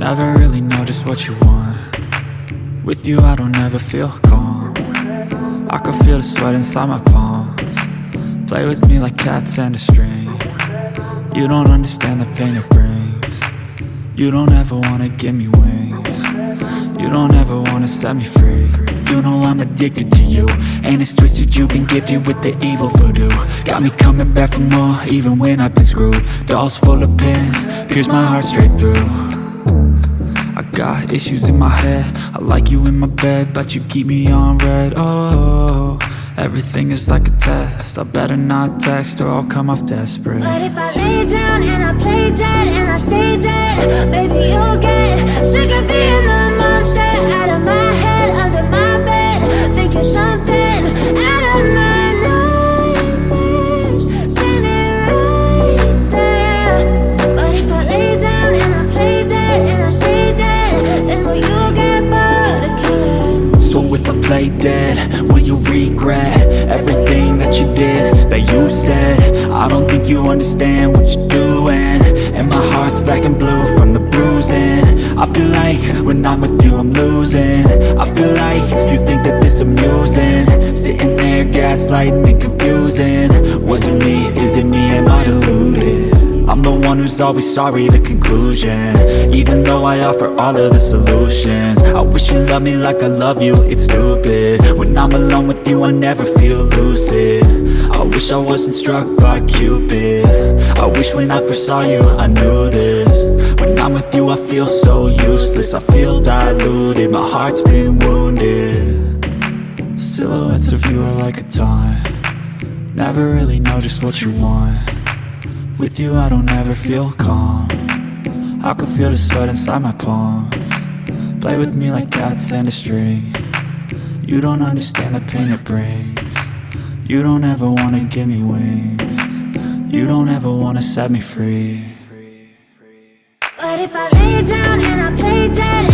Never really know just what you want. With you I don't ever feel calm. I can feel the sweat inside my palms. Play with me like cats and a string. You don't understand the pain it brings. You don't ever wanna give me wings. You don't ever wanna set me free. You know I'm addicted to you, and it's twisted, you've been gifted with the evil voodoo. Got me coming back for more, even when I've been screwed. Dolls full of pins, pierce my heart straight through. I got issues in my head, I like you in my bed, but you keep me on red. Oh, everything is like a test, I better not text or I'll come off desperate. But if I lay down and I play dead and I stay dead, baby you'll get sick of being the monster out of my head, under my bed, thinking something out of my nightmares, standing right there. But if I lay down and I play dead and I stay dead, then will you get bored of killing? So if I play dead, will you regret everything that you did, that you said? I don't think you understand what you're doing, and my heart's black and blue from the bruising. I feel like when I'm with you I'm losing. I feel like you think that this amusing, sitting there gaslighting and confusing. Was it me? Is it me? Am I deluded? I'm the one who's always sorry, the conclusion, even though I offer all of the solutions. I wish you loved me like I love you, it's stupid. When I'm alone with you I never feel lucid. I wish I wasn't struck by Cupid. I wish when I first saw you I knew this. When I'm with you I feel so useless, I feel diluted, my heart's been wounded. Silhouettes of you are like a taunt. Never really know just what you want. With you I don't ever feel calm. I can feel the sweat inside my palms. Play with me like cats and a string. You don't understand the pain it brings. You don't ever wanna give me wings. You don't ever wanna set me free. But if I lay down and I play dead